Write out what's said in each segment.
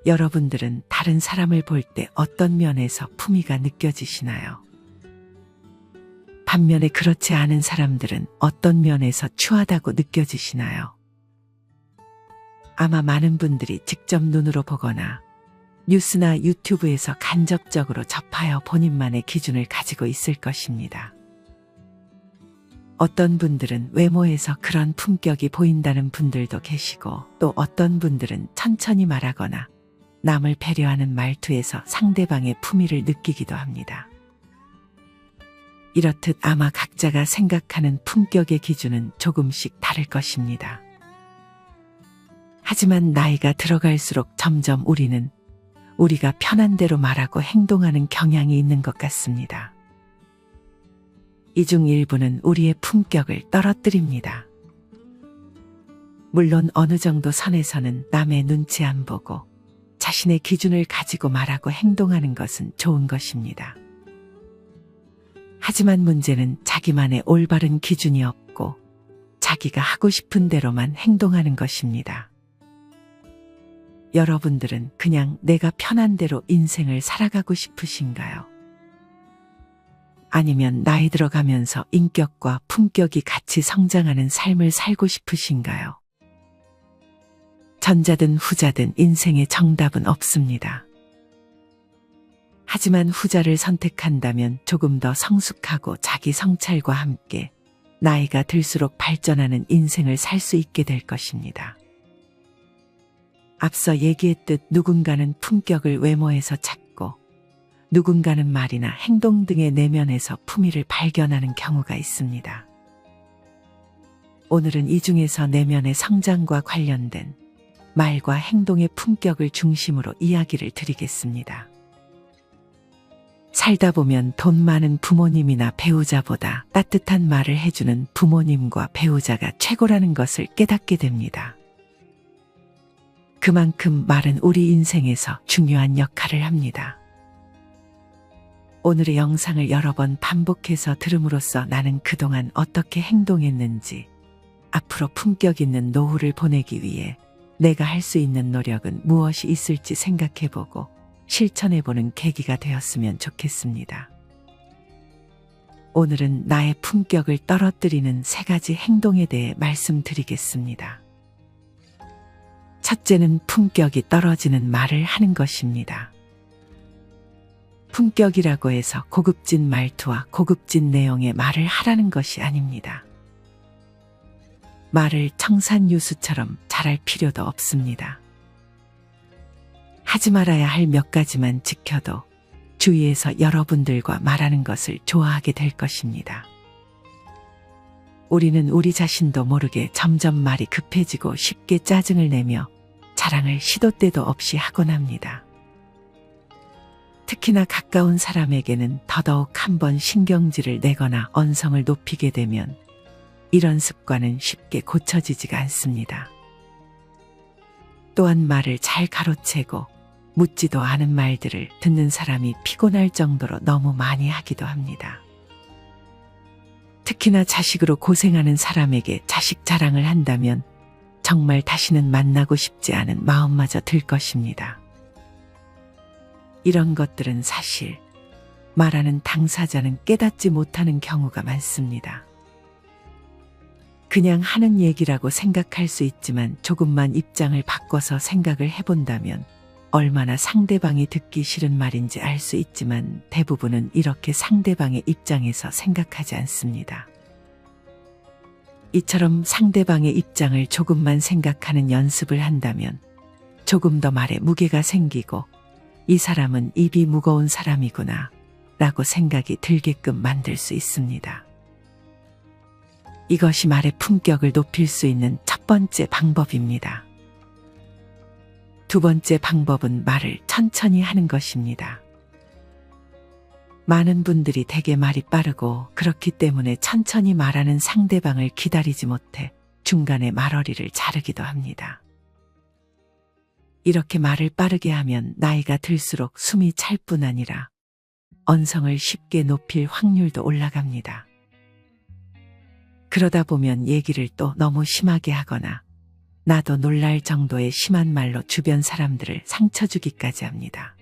여러분들은 다른 사람을 볼 때 어떤 면에서 품위가 느껴지시나요? 반면에 그렇지 않은 사람들은 어떤 면에서 추하다고 느껴지시나요? 아마 많은 분들이 직접 눈으로 보거나 뉴스나 유튜브에서 간접적으로 접하여 본인만의 기준을 가지고 있을 것입니다. 어떤 분들은 외모에서 그런 품격이 보인다는 분들도 계시고, 또 어떤 분들은 천천히 말하거나 남을 배려하는 말투에서 상대방의 품위를 느끼기도 합니다. 이렇듯 아마 각자가 생각하는 품격의 기준은 조금씩 다를 것입니다. 하지만 나이가 들어갈수록 점점 우리는 우리가 편한 대로 말하고 행동하는 경향이 있는 것 같습니다. 이 중 일부는 우리의 품격을 떨어뜨립니다. 물론 어느 정도 선에서는 남의 눈치 안 보고 자신의 기준을 가지고 말하고 행동하는 것은 좋은 것입니다. 하지만 문제는 자기만의 올바른 기준이 없고 자기가 하고 싶은 대로만 행동하는 것입니다. 여러분들은 그냥 내가 편한 대로 인생을 살아가고 싶으신가요? 아니면 나이 들어가면서 인격과 품격이 같이 성장하는 삶을 살고 싶으신가요? 전자든 후자든 인생의 정답은 없습니다. 하지만 후자를 선택한다면 조금 더 성숙하고 자기 성찰과 함께 나이가 들수록 발전하는 인생을 살 수 있게 될 것입니다. 앞서 얘기했듯 누군가는 품격을 외모에서 찾고, 누군가는 말이나 행동 등의 내면에서 품위를 발견하는 경우가 있습니다. 오늘은 이 중에서 내면의 성장과 관련된 말과 행동의 품격을 중심으로 이야기를 드리겠습니다. 살다 보면 돈 많은 부모님이나 배우자보다 따뜻한 말을 해주는 부모님과 배우자가 최고라는 것을 깨닫게 됩니다. 그만큼 말은 우리 인생에서 중요한 역할을 합니다. 오늘의 영상을 여러 번 반복해서 들음으로써 나는 그동안 어떻게 행동했는지, 앞으로 품격 있는 노후를 보내기 위해 내가 할 수 있는 노력은 무엇이 있을지 생각해보고 실천해보는 계기가 되었으면 좋겠습니다. 오늘은 나의 품격을 떨어뜨리는 3가지 행동에 대해 말씀드리겠습니다. 첫째는 품격이 떨어지는 말을 하는 것입니다. 품격이라고 해서 고급진 말투와 고급진 내용의 말을 하라는 것이 아닙니다. 말을 청산유수처럼 잘할 필요도 없습니다. 하지 말아야 할 몇 가지만 지켜도 주위에서 여러분들과 말하는 것을 좋아하게 될 것입니다. 우리는 우리 자신도 모르게 점점 말이 급해지고 쉽게 짜증을 내며 자랑을 시도 때도 없이 하곤 합니다. 특히나 가까운 사람에게는 더더욱 한번 신경질을 내거나 언성을 높이게 되면 이런 습관은 쉽게 고쳐지지가 않습니다. 또한 말을 잘 가로채고 묻지도 않은 말들을 듣는 사람이 피곤할 정도로 너무 많이 하기도 합니다. 특히나 자식으로 고생하는 사람에게 자식 자랑을 한다면 정말 다시는 만나고 싶지 않은 마음마저 들 것입니다. 이런 것들은 사실 말하는 당사자는 깨닫지 못하는 경우가 많습니다. 그냥 하는 얘기라고 생각할 수 있지만 조금만 입장을 바꿔서 생각을 해본다면 얼마나 상대방이 듣기 싫은 말인지 알 수 있지만 대부분은 이렇게 상대방의 입장에서 생각하지 않습니다. 이처럼 상대방의 입장을 조금만 생각하는 연습을 한다면 조금 더 말에 무게가 생기고 이 사람은 입이 무거운 사람이구나 라고 생각이 들게끔 만들 수 있습니다. 이것이 말의 품격을 높일 수 있는 첫 번째 방법입니다. 두 번째 방법은 말을 천천히 하는 것입니다. 많은 분들이 되게 말이 빠르고 그렇기 때문에 천천히 말하는 상대방을 기다리지 못해 중간에 말허리를 자르기도 합니다. 이렇게 말을 빠르게 하면 나이가 들수록 숨이 찰 뿐 아니라 언성을 쉽게 높일 확률도 올라갑니다. 그러다 보면 얘기를 또 너무 심하게 하거나 나도 놀랄 정도의 심한 말로 주변 사람들을 상처 주기까지 합니다.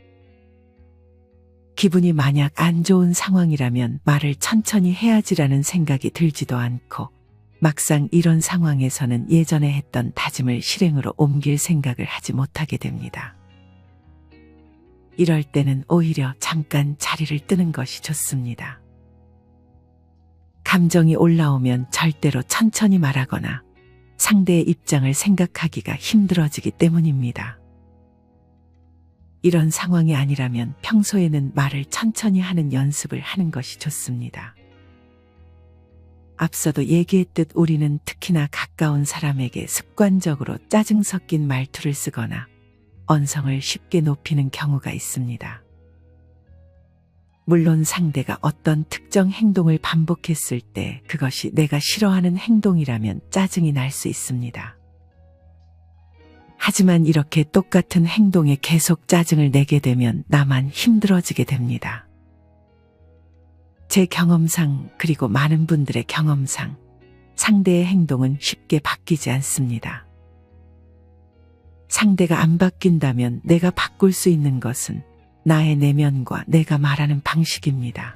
기분이 만약 안 좋은 상황이라면 말을 천천히 해야지라는 생각이 들지도 않고 막상 이런 상황에서는 예전에 했던 다짐을 실행으로 옮길 생각을 하지 못하게 됩니다. 이럴 때는 오히려 잠깐 자리를 뜨는 것이 좋습니다. 감정이 올라오면 절대로 천천히 말하거나 상대의 입장을 생각하기가 힘들어지기 때문입니다. 이런 상황이 아니라면 평소에는 말을 천천히 하는 연습을 하는 것이 좋습니다. 앞서도 얘기했듯 우리는 특히나 가까운 사람에게 습관적으로 짜증 섞인 말투를 쓰거나 언성을 쉽게 높이는 경우가 있습니다. 물론 상대가 어떤 특정 행동을 반복했을 때 그것이 내가 싫어하는 행동이라면 짜증이 날 수 있습니다. 하지만 이렇게 똑같은 행동에 계속 짜증을 내게 되면 나만 힘들어지게 됩니다. 제 경험상 그리고 많은 분들의 경험상 상대의 행동은 쉽게 바뀌지 않습니다. 상대가 안 바뀐다면 내가 바꿀 수 있는 것은 나의 내면과 내가 말하는 방식입니다.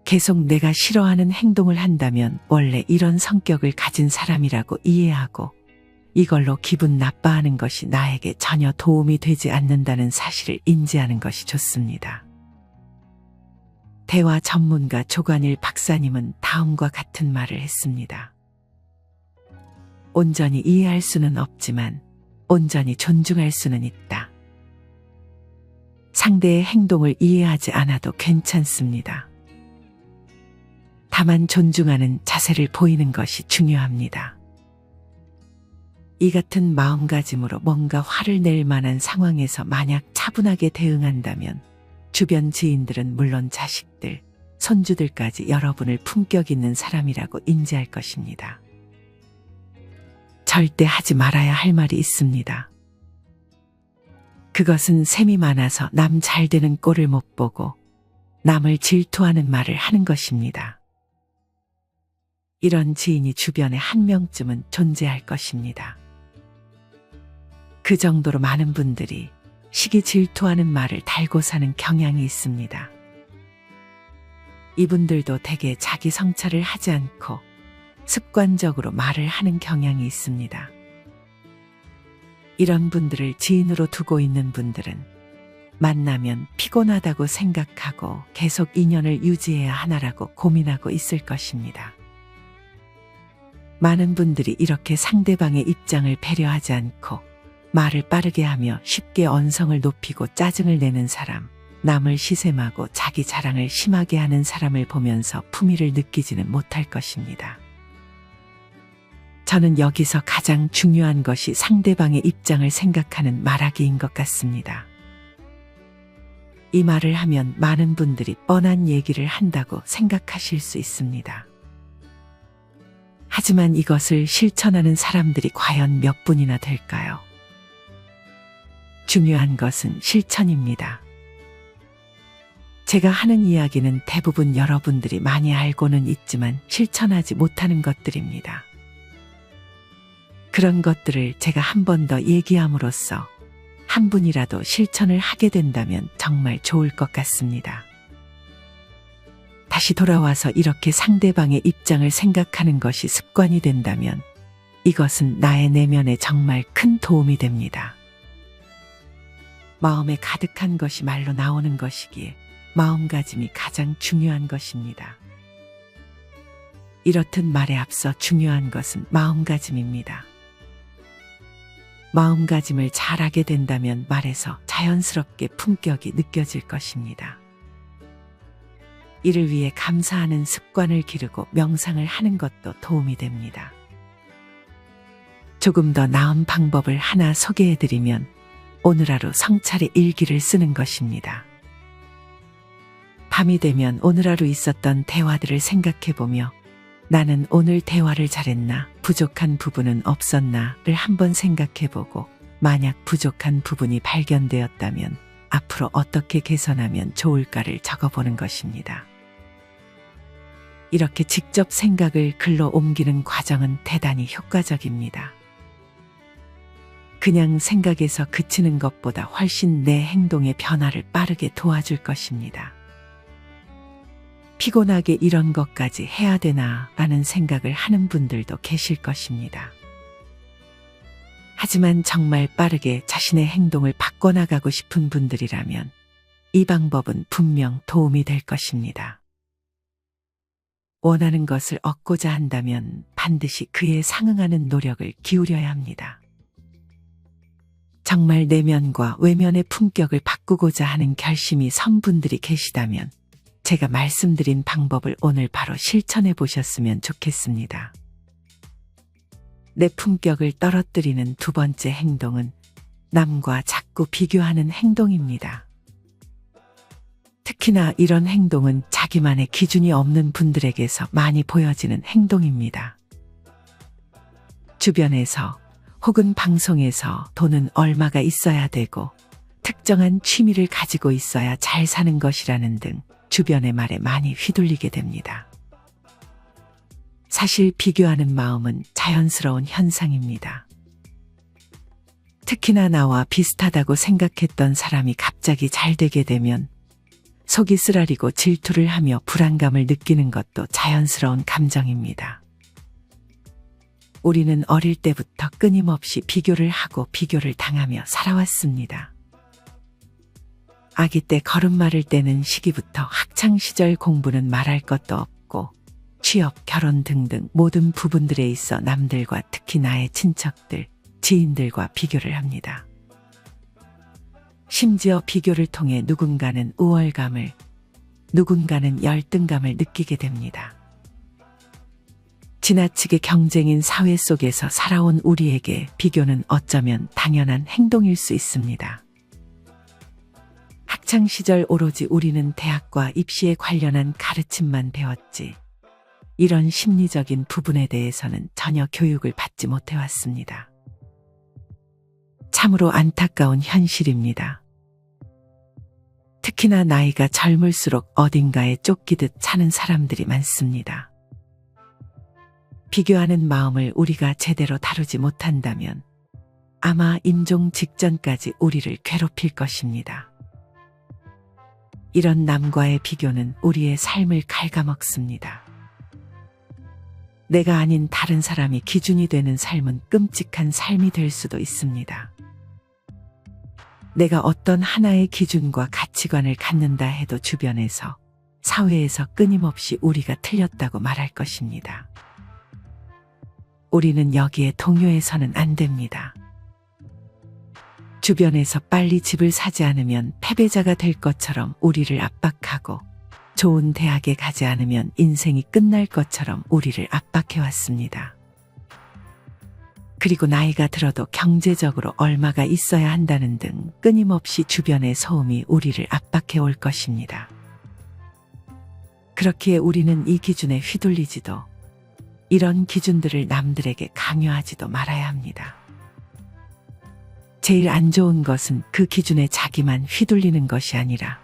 계속 내가 싫어하는 행동을 한다면 원래 이런 성격을 가진 사람이라고 이해하고 이걸로 기분 나빠하는 것이 나에게 전혀 도움이 되지 않는다는 사실을 인지하는 것이 좋습니다. 대화 전문가 조관일 박사님은 다음과 같은 말을 했습니다. 온전히 이해할 수는 없지만 온전히 존중할 수는 있다. 상대의 행동을 이해하지 않아도 괜찮습니다. 다만 존중하는 자세를 보이는 것이 중요합니다. 이 같은 마음가짐으로 뭔가 화를 낼 만한 상황에서 만약 차분하게 대응한다면 주변 지인들은 물론 자식들, 손주들까지 여러분을 품격 있는 사람이라고 인지할 것입니다. 절대 하지 말아야 할 말이 있습니다. 그것은 셈이 많아서 남 잘 되는 꼴을 못 보고 남을 질투하는 말을 하는 것입니다. 이런 지인이 주변에 한 명쯤은 존재할 것입니다. 그 정도로 많은 분들이 시기 질투하는 말을 달고 사는 경향이 있습니다. 이분들도 대개 자기 성찰을 하지 않고 습관적으로 말을 하는 경향이 있습니다. 이런 분들을 지인으로 두고 있는 분들은 만나면 피곤하다고 생각하고 계속 인연을 유지해야 하나라고 고민하고 있을 것입니다. 많은 분들이 이렇게 상대방의 입장을 배려하지 않고 말을 빠르게 하며 쉽게 언성을 높이고 짜증을 내는 사람, 남을 시샘하고 자기 자랑을 심하게 하는 사람을 보면서 품위를 느끼지는 못할 것입니다. 저는 여기서 가장 중요한 것이 상대방의 입장을 생각하는 말하기인 것 같습니다. 이 말을 하면 많은 분들이 뻔한 얘기를 한다고 생각하실 수 있습니다. 하지만 이것을 실천하는 사람들이 과연 몇 분이나 될까요? 중요한 것은 실천입니다. 제가 하는 이야기는 대부분 여러분들이 많이 알고는 있지만 실천하지 못하는 것들입니다. 그런 것들을 제가 한 번 더 얘기함으로써 한 분이라도 실천을 하게 된다면 정말 좋을 것 같습니다. 다시 돌아와서 이렇게 상대방의 입장을 생각하는 것이 습관이 된다면 이것은 나의 내면에 정말 큰 도움이 됩니다. 마음에 가득한 것이 말로 나오는 것이기에 마음가짐이 가장 중요한 것입니다. 이렇듯 말에 앞서 중요한 것은 마음가짐입니다. 마음가짐을 잘하게 된다면 말에서 자연스럽게 품격이 느껴질 것입니다. 이를 위해 감사하는 습관을 기르고 명상을 하는 것도 도움이 됩니다. 조금 더 나은 방법을 하나 소개해드리면 오늘 하루 성찰의 일기를 쓰는 것입니다. 밤이 되면 오늘 하루 있었던 대화들을 생각해보며 나는 오늘 대화를 잘했나, 부족한 부분은 없었나를 한번 생각해보고 만약 부족한 부분이 발견되었다면 앞으로 어떻게 개선하면 좋을까를 적어보는 것입니다. 이렇게 직접 생각을 글로 옮기는 과정은 대단히 효과적입니다. 그냥 생각에서 그치는 것보다 훨씬 내 행동의 변화를 빠르게 도와줄 것입니다. 피곤하게 이런 것까지 해야 되나 라는 생각을 하는 분들도 계실 것입니다. 하지만 정말 빠르게 자신의 행동을 바꿔나가고 싶은 분들이라면 이 방법은 분명 도움이 될 것입니다. 원하는 것을 얻고자 한다면 반드시 그에 상응하는 노력을 기울여야 합니다. 정말 내면과 외면의 품격을 바꾸고자 하는 결심이 선 분들이 계시다면 제가 말씀드린 방법을 오늘 바로 실천해 보셨으면 좋겠습니다. 내 품격을 떨어뜨리는 두 번째 행동은 남과 자꾸 비교하는 행동입니다. 특히나 이런 행동은 자기만의 기준이 없는 분들에게서 많이 보여지는 행동입니다. 주변에서 혹은 방송에서 돈은 얼마가 있어야 되고 특정한 취미를 가지고 있어야 잘 사는 것이라는 등 주변의 말에 많이 휘둘리게 됩니다. 사실 비교하는 마음은 자연스러운 현상입니다. 특히나 나와 비슷하다고 생각했던 사람이 갑자기 잘 되게 되면 속이 쓰라리고 질투를 하며 불안감을 느끼는 것도 자연스러운 감정입니다. 우리는 어릴 때부터 끊임없이 비교를 하고 비교를 당하며 살아왔습니다. 아기 때 걸음마를 떼는 시기부터 학창시절 공부는 말할 것도 없고 취업, 결혼 등등 모든 부분들에 있어 남들과 특히 나의 친척들, 지인들과 비교를 합니다. 심지어 비교를 통해 누군가는 우월감을, 누군가는 열등감을 느끼게 됩니다. 지나치게 경쟁인 사회 속에서 살아온 우리에게 비교는 어쩌면 당연한 행동일 수 있습니다. 학창시절 오로지 우리는 대학과 입시에 관련한 가르침만 배웠지 이런 심리적인 부분에 대해서는 전혀 교육을 받지 못해왔습니다. 참으로 안타까운 현실입니다. 특히나 나이가 젊을수록 어딘가에 쫓기듯 사는 사람들이 많습니다. 비교하는 마음을 우리가 제대로 다루지 못한다면 아마 임종 직전까지 우리를 괴롭힐 것입니다. 이런 남과의 비교는 우리의 삶을 갉아먹습니다. 내가 아닌 다른 사람이 기준이 되는 삶은 끔찍한 삶이 될 수도 있습니다. 내가 어떤 하나의 기준과 가치관을 갖는다 해도 주변에서, 사회에서 끊임없이 우리가 틀렸다고 말할 것입니다. 우리는 여기에 동요해서는 안 됩니다. 주변에서 빨리 집을 사지 않으면 패배자가 될 것처럼 우리를 압박하고 좋은 대학에 가지 않으면 인생이 끝날 것처럼 우리를 압박해왔습니다. 그리고 나이가 들어도 경제적으로 얼마가 있어야 한다는 등 끊임없이 주변의 소음이 우리를 압박해 올 것입니다. 그렇기에 우리는 이 기준에 휘둘리지도 이런 기준들을 남들에게 강요하지도 말아야 합니다. 제일 안 좋은 것은 그 기준에 자기만 휘둘리는 것이 아니라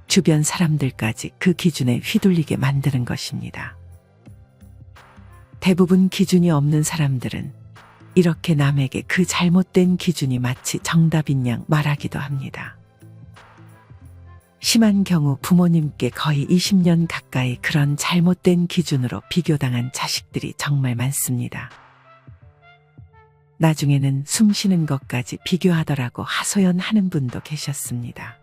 주변 사람들까지 그 기준에 휘둘리게 만드는 것입니다. 대부분 기준이 없는 사람들은 이렇게 남에게 그 잘못된 기준이 마치 정답인 양 말하기도 합니다. 심한 경우 부모님께 거의 20년 가까이 그런 잘못된 기준으로 비교당한 자식들이 정말 많습니다. 나중에는 숨 쉬는 것까지 비교하더라고 하소연하는 분도 계셨습니다.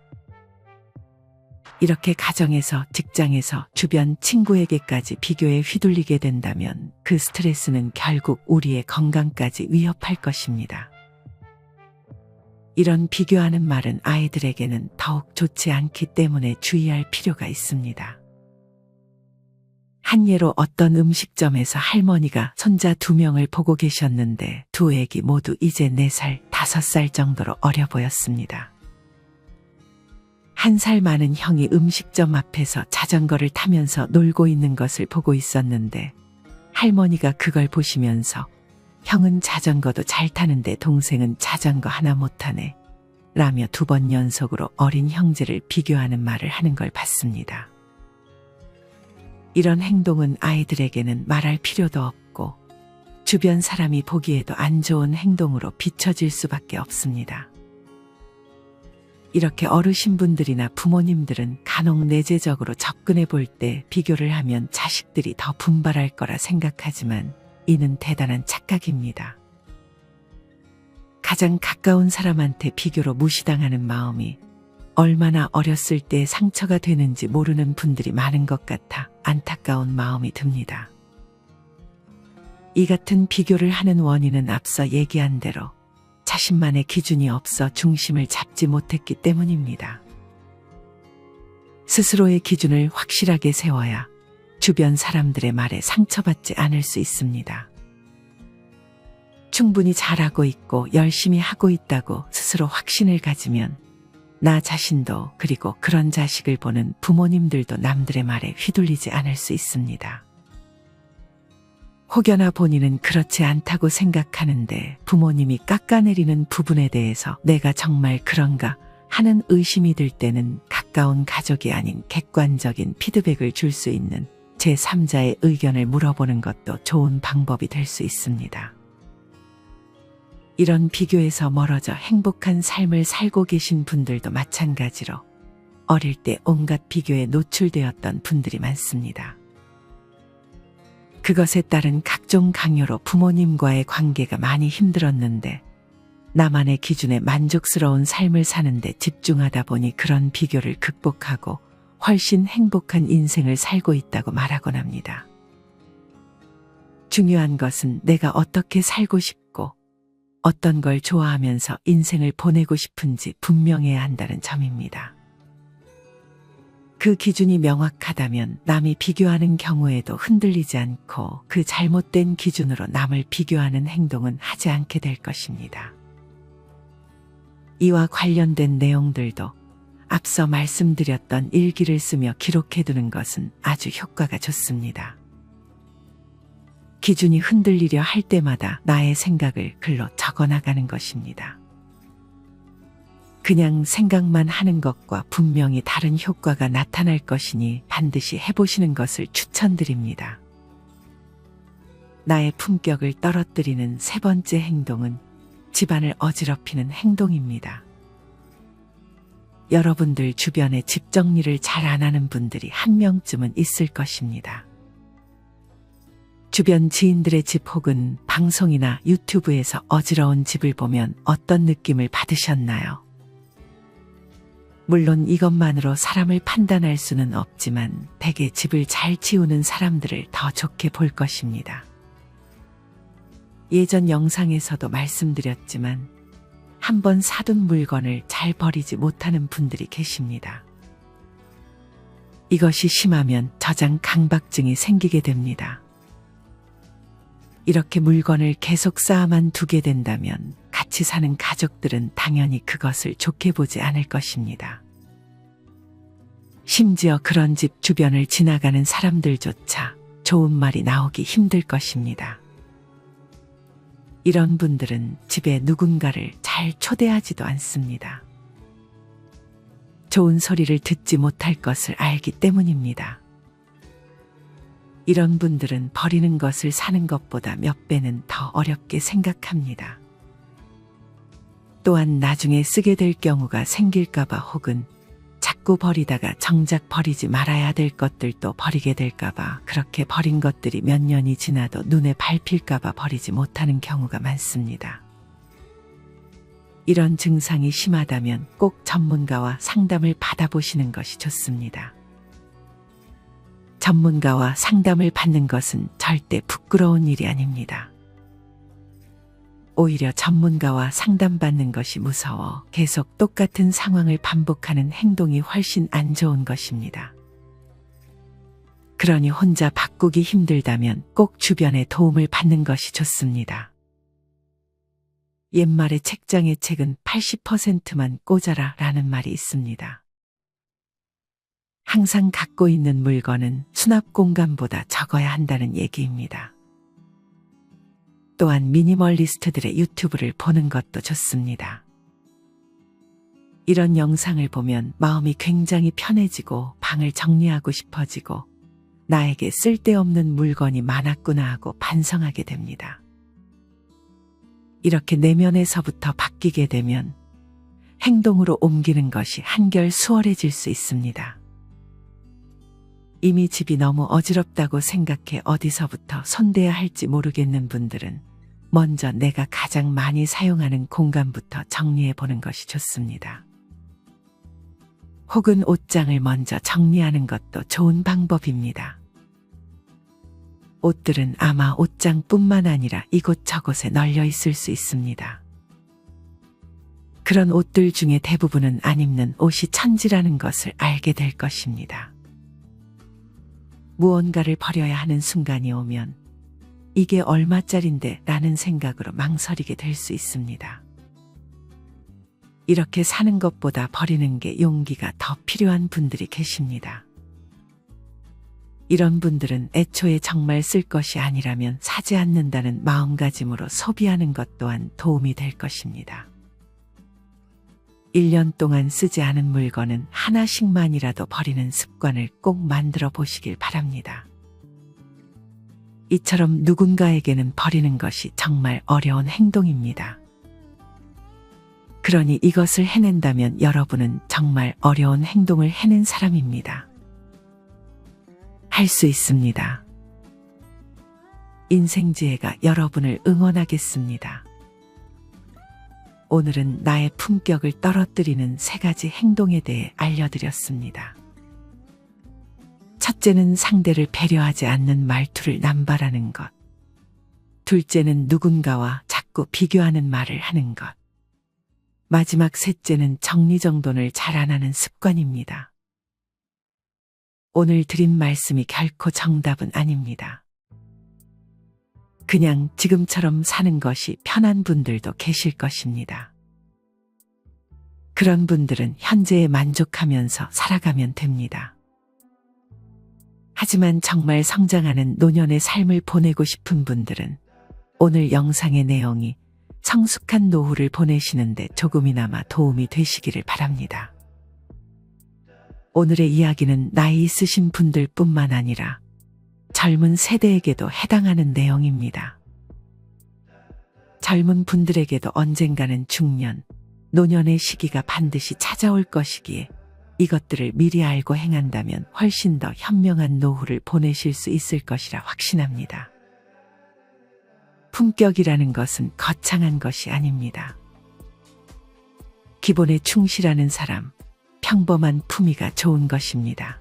이렇게 가정에서, 직장에서, 주변 친구에게까지 비교에 휘둘리게 된다면 그 스트레스는 결국 우리의 건강까지 위협할 것입니다. 이런 비교하는 말은 아이들에게는 더욱 좋지 않기 때문에 주의할 필요가 있습니다. 한 예로 어떤 음식점에서 할머니가 손자 2명을 보고 계셨는데 두 애기 모두 이제 4살, 5살 정도로 어려 보였습니다. 1살 많은 형이 음식점 앞에서 자전거를 타면서 놀고 있는 것을 보고 있었는데 할머니가 그걸 보시면서 형은 자전거도 잘 타는데 동생은 자전거 하나 못 타네 라며 2번 연속으로 어린 형제를 비교하는 말을 하는 걸 봤습니다. 이런 행동은 아이들에게는 말할 필요도 없고 주변 사람이 보기에도 안 좋은 행동으로 비춰질 수밖에 없습니다. 이렇게 어르신분들이나 부모님들은 간혹 내재적으로 접근해 볼 때 비교를 하면 자식들이 더 분발할 거라 생각하지만 이는 대단한 착각입니다. 가장 가까운 사람한테 비교로 무시당하는 마음이 얼마나 어렸을 때 상처가 되는지 모르는 분들이 많은 것 같아 안타까운 마음이 듭니다. 이 같은 비교를 하는 원인은 앞서 얘기한 대로 자신만의 기준이 없어 중심을 잡지 못했기 때문입니다. 스스로의 기준을 확실하게 세워야 주변 사람들의 말에 상처받지 않을 수 있습니다. 충분히 잘하고 있고 열심히 하고 있다고 스스로 확신을 가지면 나 자신도 그리고 그런 자식을 보는 부모님들도 남들의 말에 휘둘리지 않을 수 있습니다. 혹여나 본인은 그렇지 않다고 생각하는데 부모님이 깎아내리는 부분에 대해서 내가 정말 그런가 하는 의심이 들 때는 가까운 가족이 아닌 객관적인 피드백을 줄 수 있는 제3자의 의견을 물어보는 것도 좋은 방법이 될 수 있습니다. 이런 비교에서 멀어져 행복한 삶을 살고 계신 분들도 마찬가지로 어릴 때 온갖 비교에 노출되었던 분들이 많습니다. 그것에 따른 각종 강요로 부모님과의 관계가 많이 힘들었는데 나만의 기준에 만족스러운 삶을 사는데 집중하다 보니 그런 비교를 극복하고 훨씬 행복한 인생을 살고 있다고 말하곤 합니다. 중요한 것은 내가 어떻게 살고 싶고 어떤 걸 좋아하면서 인생을 보내고 싶은지 분명해야 한다는 점입니다. 그 기준이 명확하다면 남이 비교하는 경우에도 흔들리지 않고 그 잘못된 기준으로 남을 비교하는 행동은 하지 않게 될 것입니다. 이와 관련된 내용들도 앞서 말씀드렸던 일기를 쓰며 기록해두는 것은 아주 효과가 좋습니다. 기준이 흔들리려 할 때마다 나의 생각을 글로 적어나가는 것입니다. 그냥 생각만 하는 것과 분명히 다른 효과가 나타날 것이니 반드시 해보시는 것을 추천드립니다. 나의 품격을 떨어뜨리는 세 번째 행동은 집안을 어지럽히는 행동입니다. 여러분들 주변에 집 정리를 잘 안 하는 분들이 한 명쯤은 있을 것입니다. 주변 지인들의 집 혹은 방송이나 유튜브에서 어지러운 집을 보면 어떤 느낌을 받으셨나요? 물론 이것만으로 사람을 판단할 수는 없지만 대개 집을 잘 치우는 사람들을 더 좋게 볼 것입니다. 예전 영상에서도 말씀드렸지만 한번 사둔 물건을 잘 버리지 못하는 분들이 계십니다. 이것이 심하면 저장 강박증이 생기게 됩니다. 이렇게 물건을 계속 쌓아만 두게 된다면 같이 사는 가족들은 당연히 그것을 좋게 보지 않을 것입니다. 심지어 그런 집 주변을 지나가는 사람들조차 좋은 말이 나오기 힘들 것입니다. 이런 분들은 집에 누군가를 잘 초대하지도 않습니다. 좋은 소리를 듣지 못할 것을 알기 때문입니다. 이런 분들은 버리는 것을 사는 것보다 몇 배는 더 어렵게 생각합니다. 또한 나중에 쓰게 될 경우가 생길까봐 혹은 자꾸 버리다가 정작 버리지 말아야 될 것들도 버리게 될까봐 그렇게 버린 것들이 몇 년이 지나도 눈에 밟힐까봐 버리지 못하는 경우가 많습니다. 이런 증상이 심하다면 꼭 전문가와 상담을 받아보시는 것이 좋습니다. 전문가와 상담을 받는 것은 절대 부끄러운 일이 아닙니다. 오히려 전문가와 상담받는 것이 무서워 계속 똑같은 상황을 반복하는 행동이 훨씬 안 좋은 것입니다. 그러니 혼자 바꾸기 힘들다면 꼭 주변의 도움을 받는 것이 좋습니다. 옛말에 책장의 책은 80%만 꽂아라 라는 말이 있습니다. 항상 갖고 있는 물건은 수납 공간보다 적어야 한다는 얘기입니다. 또한 미니멀리스트들의 유튜브를 보는 것도 좋습니다. 이런 영상을 보면 마음이 굉장히 편해지고 방을 정리하고 싶어지고 나에게 쓸데없는 물건이 많았구나 하고 반성하게 됩니다. 이렇게 내면에서부터 바뀌게 되면 행동으로 옮기는 것이 한결 수월해질 수 있습니다. 이미 집이 너무 어지럽다고 생각해 어디서부터 손대야 할지 모르겠는 분들은 먼저 내가 가장 많이 사용하는 공간부터 정리해 보는 것이 좋습니다. 혹은 옷장을 먼저 정리하는 것도 좋은 방법입니다. 옷들은 아마 옷장뿐만 아니라 이곳저곳에 널려 있을 수 있습니다. 그런 옷들 중에 대부분은 안 입는 옷이 천지라는 것을 알게 될 것입니다. 무언가를 버려야 하는 순간이 오면 이게 얼마짜린데 라는 생각으로 망설이게 될 수 있습니다. 이렇게 사는 것보다 버리는 게 용기가 더 필요한 분들이 계십니다. 이런 분들은 애초에 정말 쓸 것이 아니라면 사지 않는다는 마음가짐으로 소비하는 것 또한 도움이 될 것입니다. 1년 동안 쓰지 않은 물건은 하나씩만이라도 버리는 습관을 꼭 만들어 보시길 바랍니다. 이처럼 누군가에게는 버리는 것이 정말 어려운 행동입니다. 그러니 이것을 해낸다면 여러분은 정말 어려운 행동을 해낸 사람입니다. 할 수 있습니다. 인생지혜가 여러분을 응원하겠습니다. 오늘은 나의 품격을 떨어뜨리는 3가지 행동에 대해 알려드렸습니다. 첫째는 상대를 배려하지 않는 말투를 남발하는 것. 둘째는 누군가와 자꾸 비교하는 말을 하는 것. 마지막 셋째는 정리정돈을 잘 안 하는 습관입니다. 오늘 드린 말씀이 결코 정답은 아닙니다. 그냥 지금처럼 사는 것이 편한 분들도 계실 것입니다. 그런 분들은 현재에 만족하면서 살아가면 됩니다. 하지만 정말 성장하는 노년의 삶을 보내고 싶은 분들은 오늘 영상의 내용이 성숙한 노후를 보내시는데 조금이나마 도움이 되시기를 바랍니다. 오늘의 이야기는 나이 있으신 분들뿐만 아니라 젊은 세대에게도 해당하는 내용입니다. 젊은 분들에게도 언젠가는 중년, 노년의 시기가 반드시 찾아올 것이기에 이것들을 미리 알고 행한다면 훨씬 더 현명한 노후를 보내실 수 있을 것이라 확신합니다. 품격이라는 것은 거창한 것이 아닙니다. 기본에 충실하는 사람, 평범한 품위가 좋은 것입니다.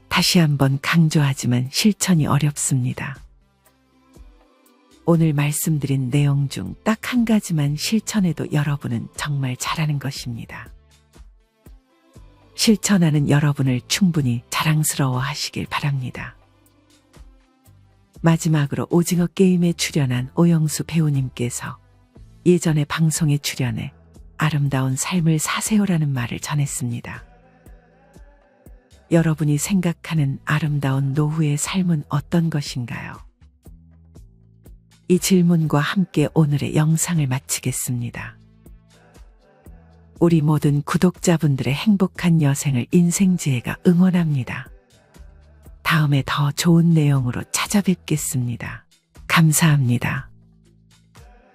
다시 한번 강조하지만 실천이 어렵습니다. 오늘 말씀드린 내용 중 딱 한 가지만 실천해도 여러분은 정말 잘하는 것입니다. 실천하는 여러분을 충분히 자랑스러워 하시길 바랍니다. 마지막으로 오징어 게임에 출연한 오영수 배우님께서 예전에 방송에 출연해 아름다운 삶을 사세요라는 말을 전했습니다. 여러분이 생각하는 아름다운 노후의 삶은 어떤 것인가요? 이 질문과 함께 오늘의 영상을 마치겠습니다. 우리 모든 구독자분들의 행복한 여생을 인생지혜가 응원합니다. 다음에 더 좋은 내용으로 찾아뵙겠습니다. 감사합니다.